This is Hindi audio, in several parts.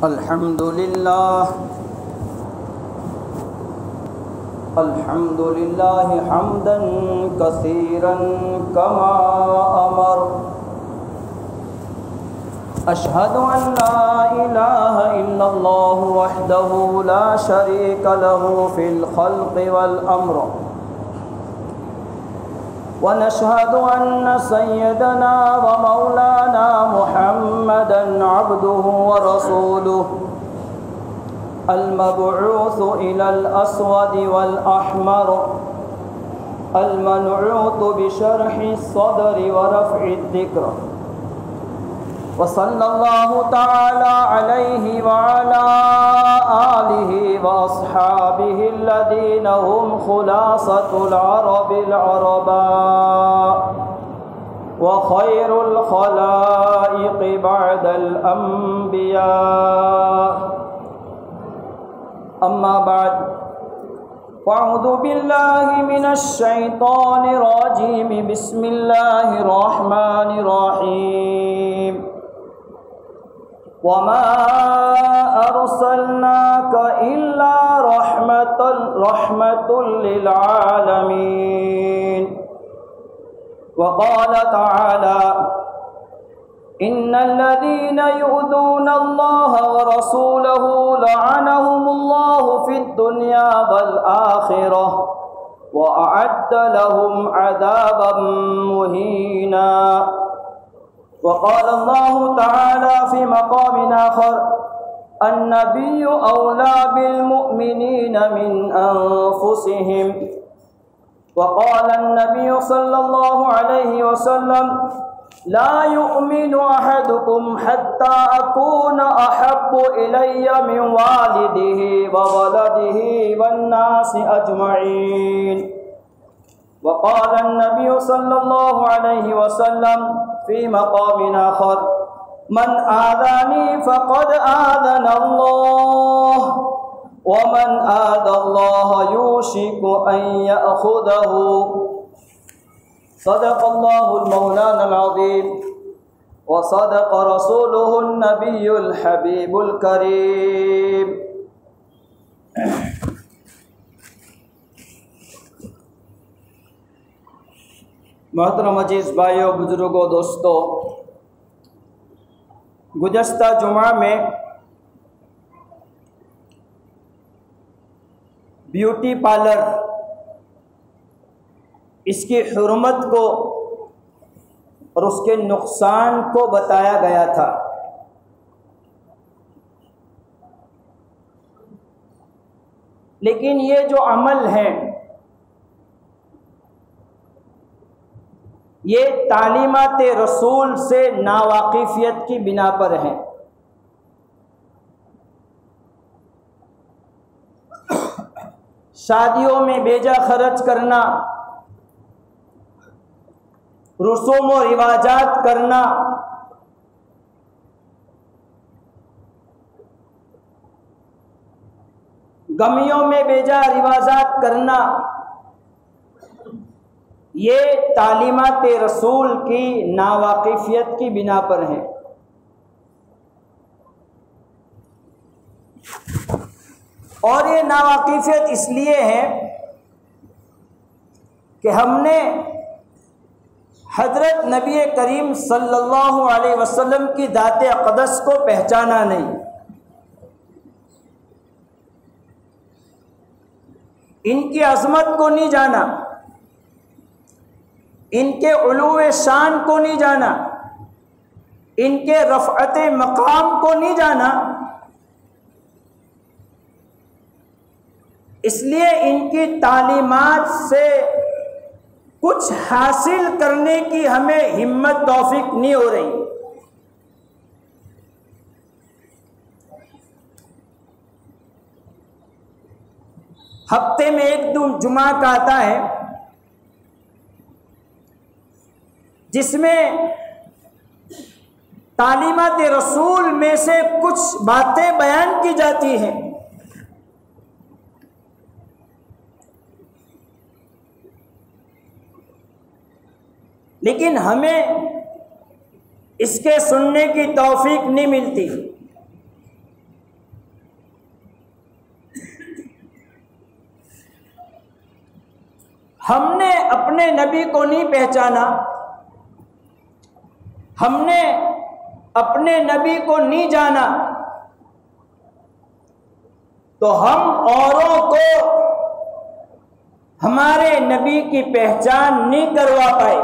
अल्हम्दुलिल्लाह हम्दन कसीरन कमा अमर। अशहदु अन ला इलाहा इल्लल्लाह वहदहु ला शरीक लहु फिल खल्क़ि वल अम्र। व नशहदु अन्न सय्यदना व मौलाना मुहम्मदन अब्दुहु व रसूलुहु अल-मबऊस इलल अस्वद वल अहमर अल-मनऊत बिशरहि सदरि व रफ़इ ज़िक्र। व सल्लल्लाहु तआला अलैहि व अला आलिहि व अस्हाबिहि अल्लज़ीना हुम खुलासतुल अरबिल अरबा व खैरुल खलाइक़ बअदल अंबिया। अम्मा बाद फ़अऊज़ु बिल्लाहि मिनश शैतानिर रजीम। बिस्मिल्लाहिर रहमानिर रहीम। वमा अर्सलनाका इल्ला रहमतुल लिल आलमीन। वक़ाल तआला इन्नल्लज़ीना युज़ूना अल्लाह व रसूलहु लअनहुमुल्लाहु फ़िद्दुन्या वल आख़िरह व अअद्द लहुम अज़ाबन मुहीना। वक़ाल अल्लाहु तआला फ़ी मक़ामिन आख़र अन्नबिय्यु औला बिल मुअमिनीना मिन अनफ़ुसिहिम। वक़ाल अन्नबिय्यु सल्लल्लाहु अलैहि वसल्लम ला युमिनु अहदुकुम हत्ता अकून अहब्बु इलय्या मिन वालिदिही व वलदिही वन्नासि अजमईन। वक़ाल अन्नबिय्यु सल्लल्लाहु अलैहि वसल्लम फ़ी मक़ामिन आख़र मन आज़ानी फ़क़द आज़नल्लाह व मन आज़ल्लाह युशिकु अन यअख़ुज़हु। सदक़ल्लाहुल मौलानाल अज़ीम व सदक़ रसूलुहुन नबियुल हबीबुल करीम। मोहतरम अजीज़ भाइयों, बुजुर्गों, दोस्तों, गुज़श्ता जुमा में ब्यूटी पार्लर, इसकी हुर्मत को और उसके नुकसान को बताया गया था। लेकिन ये जो अमल है ये तालीमात रसूल से नावाकिफियत की बिना पर है। शादियों में बेजा खर्च करना, रसूम और रिवाजात करना, गमियों में बेजा रिवाजात करना, ये तालीमात रसूल की नावाकिफियत की बिना पर है। और ये नावाकिफियत इसलिए है कि हमने हज़रत नबी करीम सल्लल्लाहु अलैहि वसल्लम की ज़ात अक़दस को पहचाना नहीं, इनकी अज़मत को नहीं जाना, इनके उलूए शान को नहीं जाना, इनके रफ़अत मकाम को नहीं जाना। इसलिए इनकी तालीमात से कुछ हासिल करने की हमें हिम्मत तौफीक नहीं हो रही। हफ्ते में एक दिन जुमा का आता है जिसमें तालीमात रसूल में से कुछ बातें बयान की जाती हैं। लेकिन हमें इसके सुनने की तौफीक नहीं मिलती। हमने अपने नबी को नहीं पहचाना, हमने अपने नबी को नहीं जाना, तो हम औरों को हमारे नबी की पहचान नहीं करवा पाए।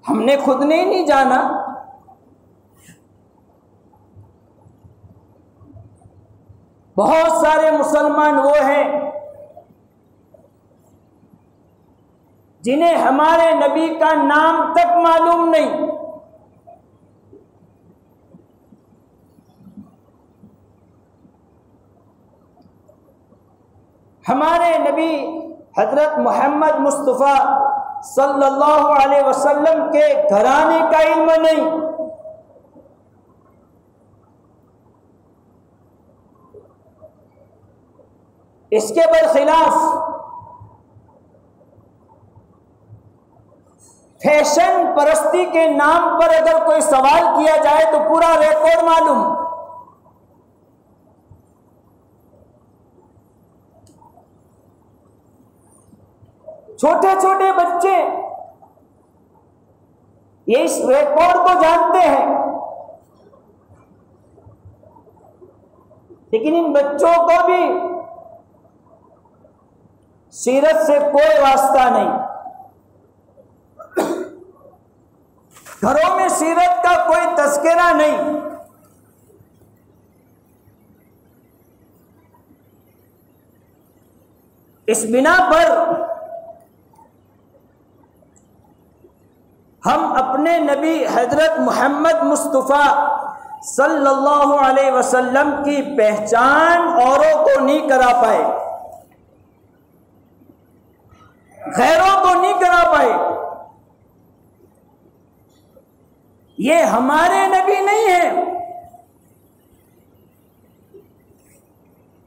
हमने खुद ने ही नहीं जाना, बहुत सारे मुसलमान वो हैं जिन्हें हमारे नबी का नाम तक मालूम नहीं। हमारे नबी हजरत मोहम्मद मुस्तफ़ा सल्लल्लाहु अलैहि वसल्लम के घराने का इल्म नहीं, इसके बरखिलाफ फैशन परस्ती के नाम पर अगर कोई सवाल किया जाए तो पूरा रिकॉर्ड मालूम। छोटे छोटे बच्चे ये इस रिकॉर्ड को जानते हैं, लेकिन इन बच्चों को भी सीरत से कोई वास्ता नहीं, घरों में सीरत का कोई तस्करा नहीं। इस बिना पर हम अपने नबी हजरत मोहम्मद मुस्तफ़ा सल्लल्लाहु अलैहि वसल्लम की पहचान औरों को नहीं करा पाए, गैरों को नहीं करा पाए। ये हमारे नबी नहीं है।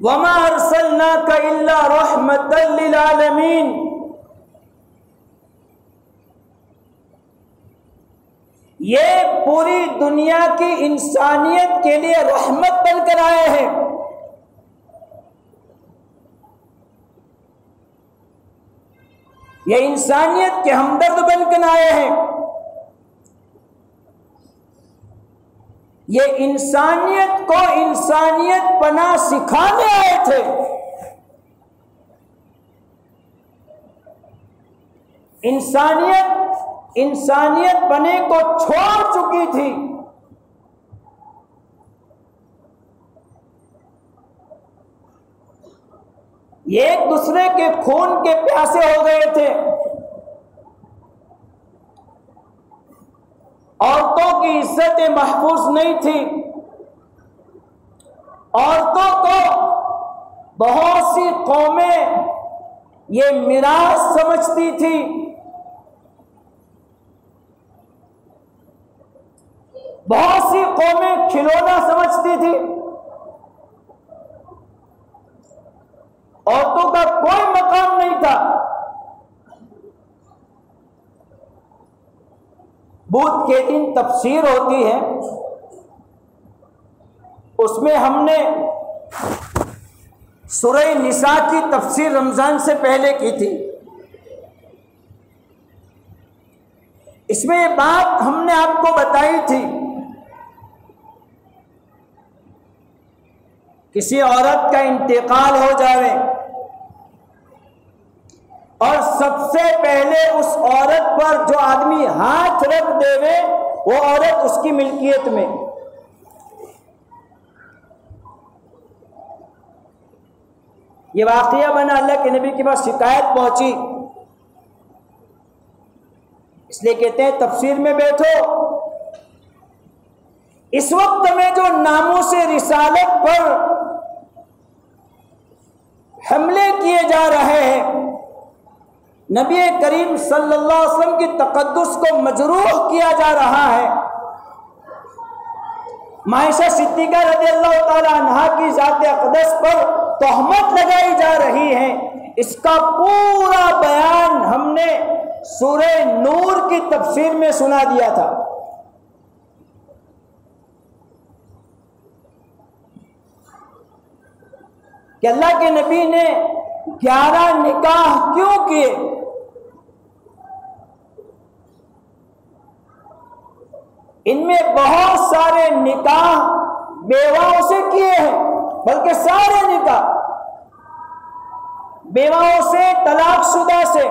वमा अरसलनाका इल्ला रहमतल लिल आलमीन, ये पूरी दुनिया की इंसानियत के लिए रहमत बनकर आए हैं। ये इंसानियत के हमदर्द बनकर आए हैं। ये इंसानियत को इंसानियत पना सिखाने आए थे। इंसानियत पने को छोड़ चुकी थी। ये एक दूसरे के खून के प्यासे हो गए थे। औरतों की इज्जतें महफूज नहीं थी। औरतों को बहुत सी कौमें ये मिराज समझती थी। बहुत सी कौमें खिलौना समझती थी। औरतों का कोई मकाम नहीं था। बुध के दिन तफसीर होती है, उसमें हमने सूरह निसा की तफसीर रमजान से पहले की थी। इसमें ये बात हमने आपको बताई थी, किसी औरत का इंतकाल हो जाए और सबसे पहले उस औरत पर जो आदमी हाथ रख देवे वो औरत उसकी मिल्कियत में। ये वाकया बना, अल्लाह के नबी के पास शिकायत पहुंची, इसलिए कहते हैं तफसीर में बैठो। इस वक्त में जो नामों से रिसालत पर हमले किए जा रहे हैं, नबी करीम सल्लल्लाहु अलैहि वसल्लम की तकद्दुस को मजरूह किया जा रहा है। मायशा सिद्दीका रज़ियल्लाहु ताला अन्हा की ज़ात अक़दस पर तोहमत लगाई जा रही है। इसका पूरा बयान हमने सूरह नूर की तफसीर में सुना दिया था। कि अल्लाह के नबी ने 11 निकाह क्यों किए। इनमें बहुत सारे निकाह बेवाओं से किए हैं, बल्कि सारे निकाह बेवाओं से, तलाकशुदा से।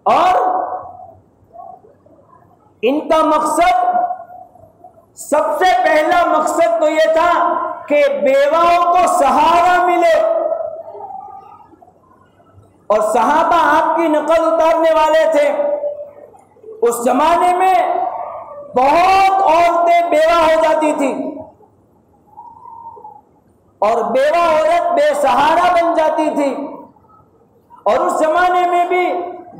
और इनका मकसद, सबसे पहला मकसद तो यह था कि बेवाओं को सहारा मिले। और सहाबा आपकी नकल उतारने वाले थे। उस जमाने में बहुत औरतें बेवा हो जाती थी और बेवा औरत बेसहारा बन जाती थी। और उस जमाने में भी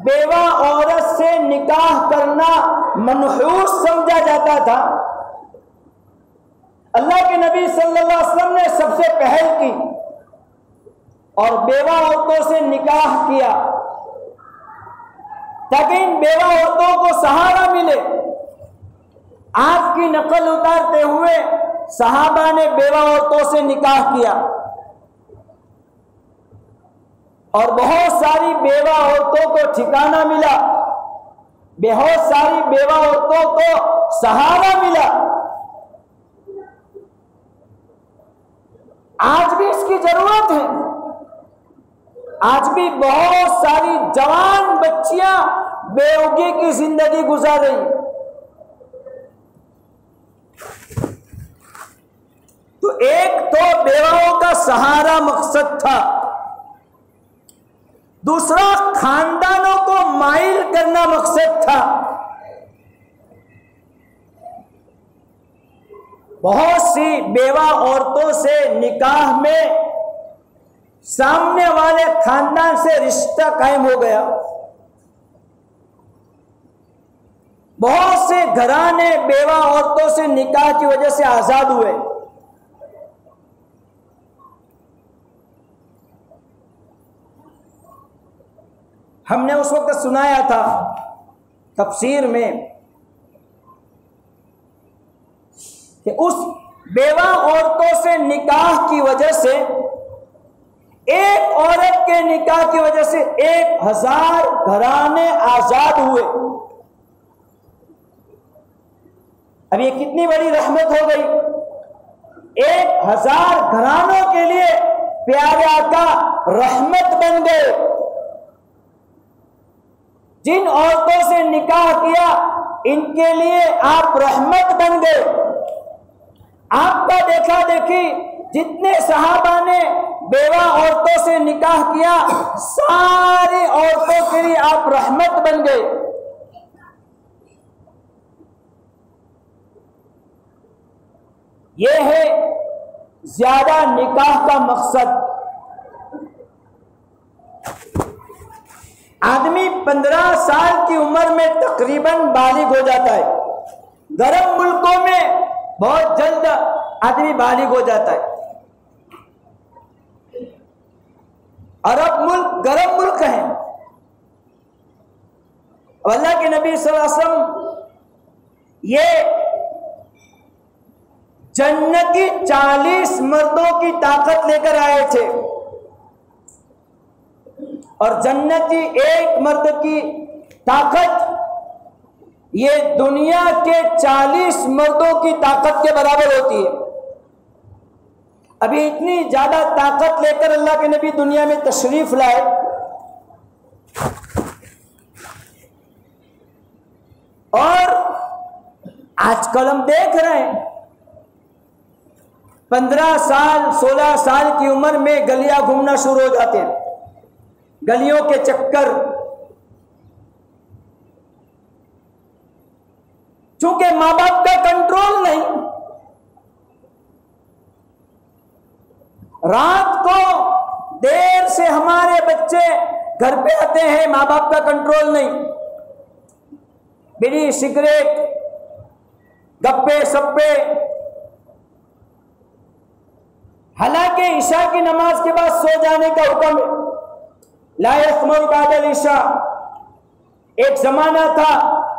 बेवा औरत से निकाह करना मनहूस समझा जाता था। अल्लाह के नबी सल्लल्लाहु अलैहि वसल्लम ने सबसे पहल की और बेवा औरतों से निकाह किया ताकि इन बेवा औरतों को सहारा मिले। आपकी नकल उतारते हुए सहाबा ने बेवा औरतों से निकाह किया और बहुत सारी बेवा औरतों को ठिकाना मिला, बहुत सारी बेवा औरतों को सहारा मिला। आज भी इसकी जरूरत है। आज भी बहुत सारी जवान बच्चियां बेवकूफी की जिंदगी गुजार रही। तो एक तो बेवाओं का सहारा मकसद था, दूसरा खानदानों को माइल करना मकसद था। बहुत सी बेवा औरतों से निकाह में सामने वाले खानदान से रिश्ता कायम हो गया। बहुत से घराने बेवा औरतों से निकाह की वजह से आजाद हुए। हमने उस वक्त सुनाया था तफसीर में कि उस बेवा औरतों से निकाह की वजह से, एक औरत के निकाह की वजह से 1000 घराने आजाद हुए। अब ये कितनी बड़ी रहमत हो गई। 1000 घरानों के लिए प्यारे आका रहमत बन गए। जिन औरतों से निकाह किया इनके लिए आप रहमत बन गए। आपका देखा देखी जितने सहाबा ने बेवा औरतों से निकाह किया, सारी औरतों के लिए आप रहमत बन गए। यह है ज्यादा निकाह का मकसद। आदमी 15 साल की उम्र में तकरीबन बालिग हो जाता है। गर्म मुल्कों में बहुत जल्द आदमी बालिग हो जाता है। अरब मुल्क गर्म मुल्क है। अल्लाह के नबी सल्लल्लाहु अलैहि वसल्लम ये जन्नती 40 मर्दों की ताकत लेकर आए थे और जन्नती एक मर्द की ताकत ये दुनिया के 40 मर्दों की ताकत के बराबर होती है। अभी इतनी ज्यादा ताकत लेकर अल्लाह के नबी दुनिया में तशरीफ लाए। और आजकल हम देख रहे हैं 15 साल 16 साल की उम्र में गलियां घूमना शुरू हो जाते हैं। गलियों के चक्कर, चूंकि माँ बाप का कंट्रोल नहीं। रात को देर से हमारे बच्चे घर पे आते हैं, माँ बाप का कंट्रोल नहीं। बीड़ी सिगरेट, गप्पे सप्पे। हालांकि ईशा की नमाज के बाद सो जाने का हुक्म है। ला यस्मउ बादल ईशा। एक जमाना था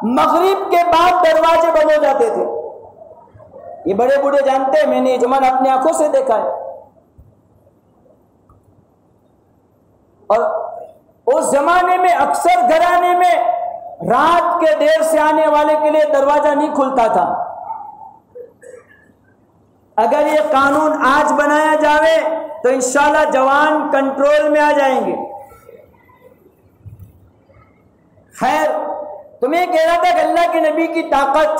मगरिब के बाद दरवाजे बंद हो जाते थे। ये बड़े बूढ़े जानते हैं, मैंने ये जमाना अपनी आंखों से देखा है। और उस जमाने में अक्सर घराने में रात के देर से आने वाले के लिए दरवाजा नहीं खुलता था। अगर ये कानून आज बनाया जावे तो इंशाल्लाह जवान कंट्रोल में आ जाएंगे। खैर, तुम्हें कह रहा था कि अल्लाह के नबी की ताकत,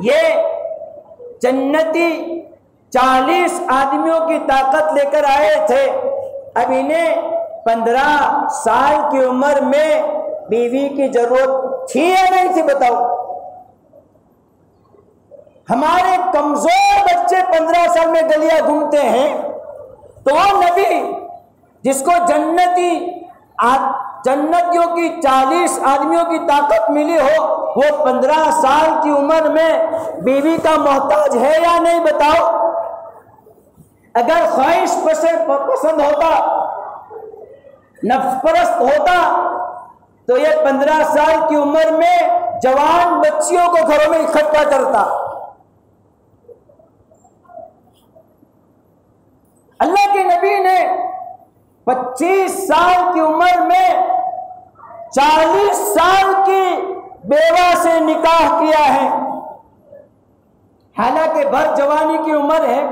ये जन्नती 40 आदमियों की ताकत लेकर आए थे। अब इन्हें 15 साल की उम्र में बीवी की जरूरत थी या नहीं थी, बताओ। हमारे कमजोर बच्चे 15 साल में गलियां घूमते हैं, तो वो नबी जिसको जन्नतियों की 40 आदमियों की ताकत मिली हो, वो 15 साल की उम्र में बीवी का मोहताज है या नहीं, बताओ। अगर ख्वाहिश पसंद होता, नफ्स परस्त होता, तो ये 15 साल की उम्र में जवान बच्चियों को घरों में इकट्ठा करता। अल्लाह के नबी ने 25 साल की उम्र में 40 साल की बेवा से निकाह किया है। हालांकि भर जवानी की उम्र है,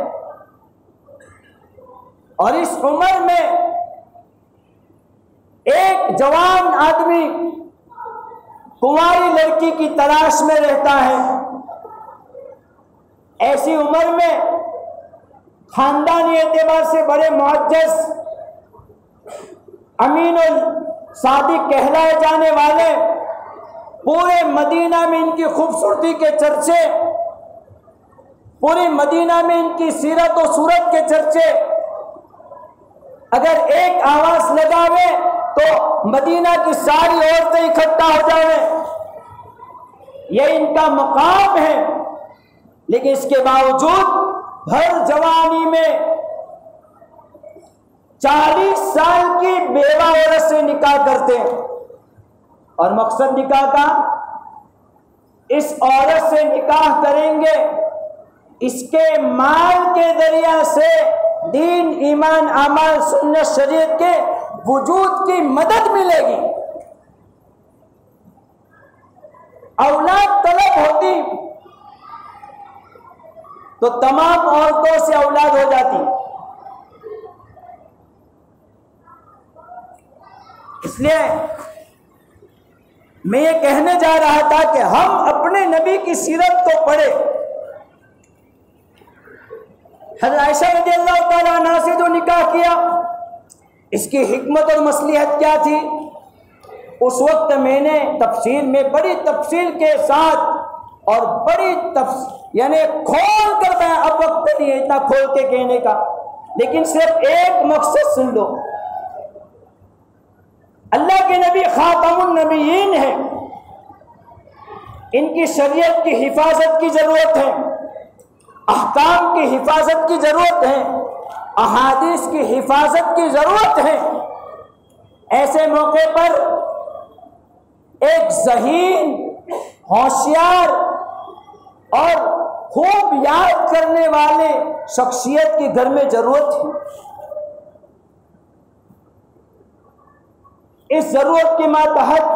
और इस उम्र में एक जवान आदमी कुंवारी लड़की की तलाश में रहता है। ऐसी उम्र में खानदानी एतबार से बड़े मुअज्जज, अमीनुल सादिक कहलाए जाने वाले, पूरे मदीना में इनकी खूबसूरती के चर्चे, पूरी मदीना में इनकी सीरत और सूरत के चर्चे, अगर एक आवाज लगावे तो मदीना की सारी औरतें इकट्ठा हो जावे। यह इनका मकाम है। लेकिन इसके बावजूद भर जवानी में 40 साल की बेवा औरत से निकाह करते हैं। और मकसद निकाह का, इस औरत से निकाह करेंगे, इसके माल के जरिया से दीन, ईमान, अमल, सुन्नत, शरीयत के वजूद की मदद मिलेगी। औलाद तलब होती तो तमाम औरतों से औलाद हो जाती। इसलिए मैं ये कहने जा रहा था कि हम अपने नबी की सीरत को पढ़े। हज़रत आयशा रज़ियल्लाहु ताला अन्हा से जो निकाह किया, इसकी हिकमत और मसलिहत क्या थी, उस वक्त मैंने तफसील में बड़ी तफसील के साथ और बड़ी यानी खोल कर, मैं अब वक्त नहीं है इतना खोल के कहने का, लेकिन सिर्फ एक मकसद सुन लो। अल्लाह के नबी खातमुन नबीयीन है, इनकी शरीयत की हिफाजत की जरूरत है, अहकाम की हिफाजत की जरूरत है, अहादीस की हिफाजत की जरूरत है। ऐसे मौके पर एक ज़हीन, होशियार और खूब याद करने वाले शख्सियत की घर में जरूरत है। इस जरूरत के मातहत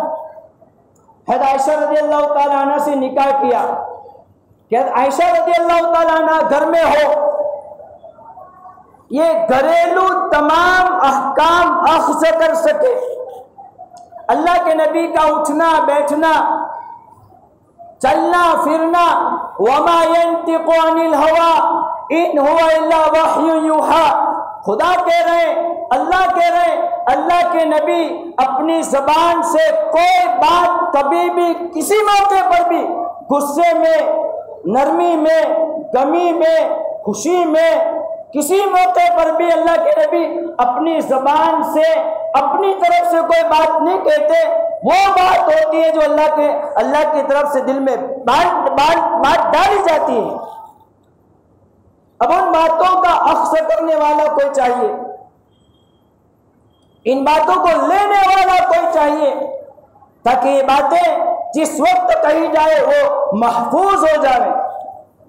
हज़रत आयशा रज़ियल्लाहु ताला अन्हा से निकाह किया कि आयशा रज़ियल्लाहु ताला अन्हा घर में हो, ये घरेलू तमाम अहकाम अख्ज़ कर सके। अल्लाह के नबी का उठना बैठना, चलना फिरना, वमा यंतिक़ु अनिल हवा इन हुवा इल्ला वह्युन युहा, खुदा कह रहे, अल्लाह कह रहे, अल्लाह के नबी अपनी जबान से कोई बात कभी भी किसी मौके पर भी, गुस्से में, नरमी में, गमी में, खुशी में, किसी मौके पर भी अल्लाह के नबी अपनी जबान से अपनी तरफ से कोई बात नहीं कहते। वो बात होती है जो अल्लाह की तरफ से दिल में बात डाली जाती है। अब उन बातों का अख्ज़ करने वाला कोई चाहिए, इन बातों को लेने वाला कोई चाहिए, ताकि ये बातें जिस वक्त कही जाए वो महफूज हो जाए।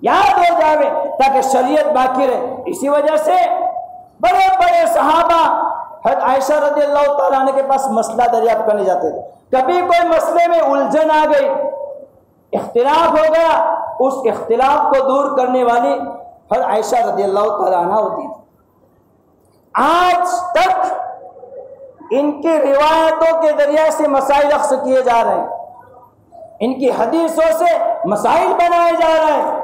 याद हो जावे, ताकि शरीयत बाकी रहे। इसी वजह से बड़े बड़े सहाबा हज़रत आयशा रज़ियल्लाहु ताला अन्हा के पास मसला दरियाफ्त करने जाते थे। कभी कोई मसले में उलझन आ गई, इख्तिलाफ हो गया, उस इख्तिलाफ को दूर करने वाली हज़रत आयशा रज़ियल्लाहु ताला अन्हा होती थी। आज तक इनकी रिवायतों के जरिए से मसाइल अक्स किए जा रहे हैं, इनकी हदीसों से मसाइल बनाए जा रहे हैं,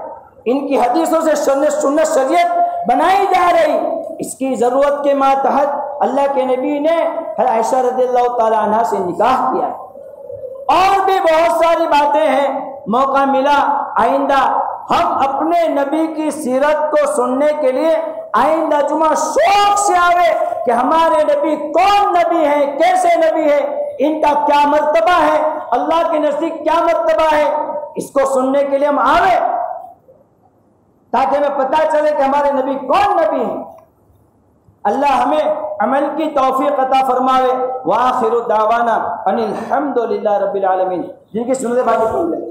इनकी हदीसों से सुन्नत शरीयत बनाई जा रही। इसकी ज़रूरत के मातहत अल्लाह के नबी ने आयशा रज़ियल्लाहु ताला अन्हा से निकाह किया। और भी बहुत सारी बातें हैं, मौका मिला आइंदा हम अपने नबी की सीरत को सुनने के लिए आइंदा जुमा शौक से आवे कि हमारे नबी कौन नबी है, कैसे नबी है, इनका क्या मर्तबा है, अल्लाह के नज़दीक क्या मर्तबा है। इसको सुनने के लिए हम आवे ताकि हमें पता चले कि हमारे नबी कौन नबी है। अल्लाह हमें अमल की तौफीक अता फरमावे। व आखिरु दावाना अनिल हम्दुलिल्लाहि रब्बिल आलमीन। जिनकी सुनते बातें पढ़ लें।